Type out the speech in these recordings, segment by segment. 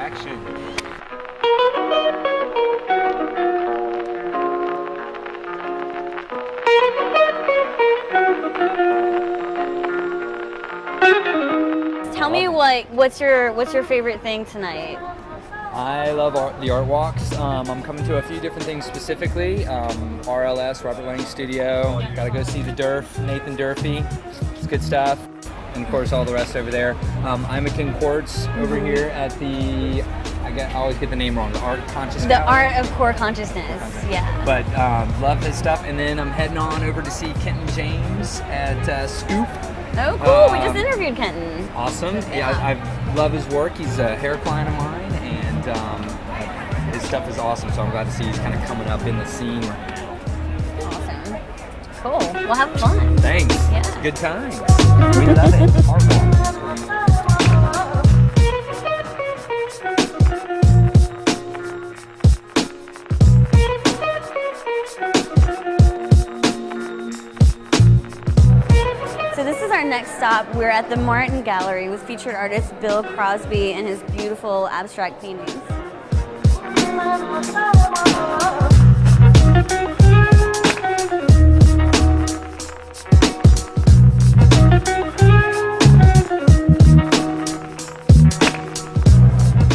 Action. Tell me what's your favorite thing tonight? I love the art walks. I'm coming to a few different things specifically. RLS, Robert Lang Studio. Gotta go see the Durf, Nathan Durfee. It's good stuff. And of course all the rest over there. I'm a King Quartz over here at the, I always get the name wrong, the Art Conscious The Gallery. Art of Core Consciousness, yeah. But love his stuff. And then I'm heading on over to see Kenton James at Scoop. Oh, cool. We just interviewed Kenton. Awesome. Yeah, I love his work. He's a hair client of mine, and his stuff is awesome. So I'm glad to see he's kind of coming up in the scene right now. Awesome. Cool. We'll have fun. Thanks. Yeah. It's good times. We love it. Art walk. So this is our next stop. We're at the Martin Gallery with featured artist Bill Crosby and his beautiful abstract paintings.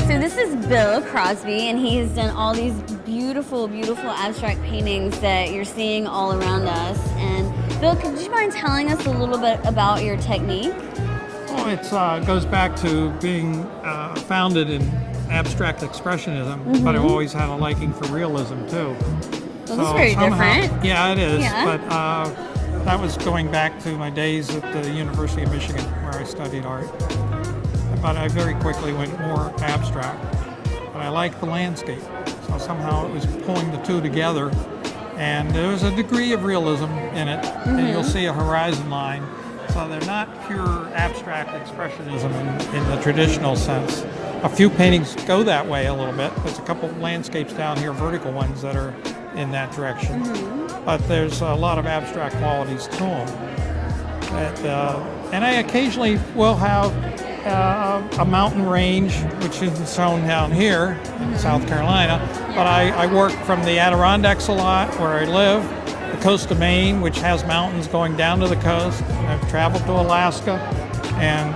So this is Bill Crosby, and he's done all these beautiful, beautiful abstract paintings that you're seeing all around us. And Bill, could you mind telling us a little bit about your technique? Well, it goes back to being founded in abstract expressionism, but I've always had a liking for realism too. Well, that's very different. Yeah, it is. Yeah. But that was going back to my days at the University of Michigan, where I studied art. But I very quickly went more abstract. But I liked the landscape, so somehow it was pulling the two together. And there was a degree of realism in it, and you'll see a horizon line. So they're not pure abstract expressionism in the traditional sense. A few paintings go that way a little bit. There's a couple of landscapes down here, vertical ones, that are in that direction. But there's a lot of abstract qualities to them. And I occasionally will have a mountain range, which is shown down here in South Carolina. But I work from the Adirondacks a lot, where I live, the coast of Maine, which has mountains going down to the coast. I've traveled to Alaska, and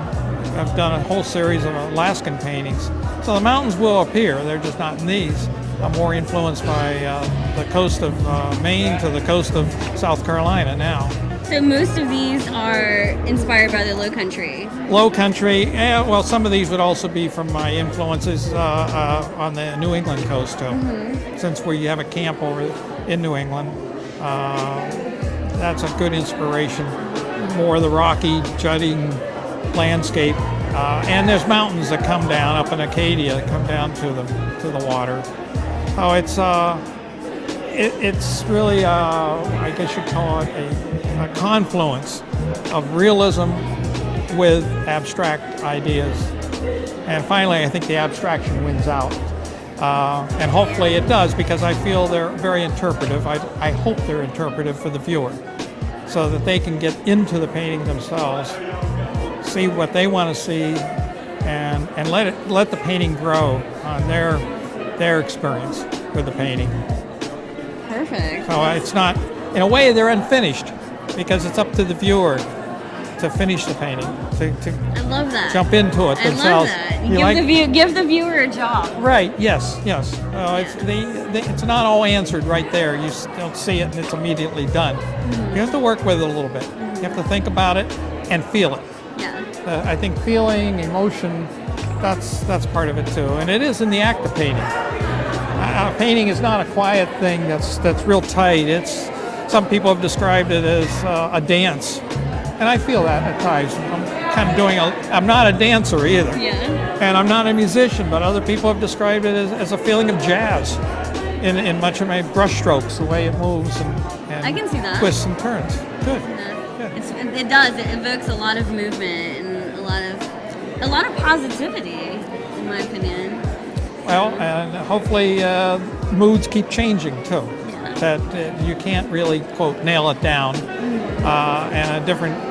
I've done a whole series of Alaskan paintings. So the mountains will appear, they're just not in these. I'm more influenced by the coast of Maine to the coast of South Carolina now. So most of these are inspired by the Low Country. Low Country, well, some of these would also be from my influences on the New England coast too. Since we have a camp over in New England, that's a good inspiration. More of the rocky, jutting landscape, and there's mountains that come down up in Acadia that come down to the water. So it's really, I guess you'd call it a confluence of realism with abstract ideas. And finally, I think the abstraction wins out. And hopefully it does, because I feel they're very interpretive. I hope they're interpretive for the viewer, so that they can get into the painting themselves, see what they want to see, and let the painting grow on their experience with the painting. Perfect. So it's not, in a way, they're unfinished, because it's up to the viewer to finish the painting, I love that. jump into it I themselves. love that. Give the viewer a job. Right, yes. It's not all answered right there. You don't see it and it's immediately done. You have to work with it a little bit. You have to think about it and feel it. Yeah. I think feeling, emotion, that's part of it too. And it is in the act of painting. Painting is not a quiet thing that's real tight. Some people have described it as a dance. And I feel that at times. I'm not a dancer either. Yeah. And I'm not a musician, but other people have described it as a feeling of jazz in much of my brush strokes, the way it moves and I can see that. twists and turns. Good. Yeah. It does. It evokes a lot of movement and a lot of positivity, in my opinion. Well, and hopefully moods keep changing too. Yeah. That you can't really, quote, nail it down. And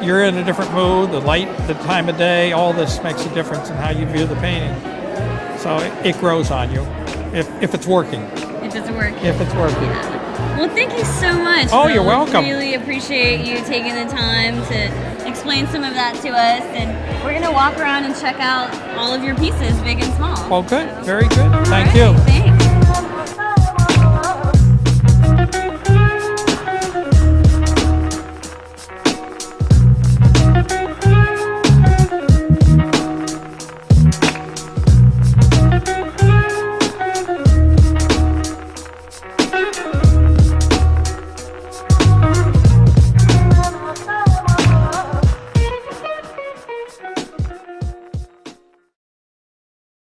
you're in a different mood, the light, the time of day, all this makes a difference in how you view the painting. So it grows on you if it's working. If it's working. If it's working. Yeah. Well, thank you so much. Oh, Bill. you're welcome. Really appreciate you taking the time to explain some of that to us. And we're going to walk around and check out all of your pieces, big and small. Oh, good. Very good. Thank All right, you. Thanks.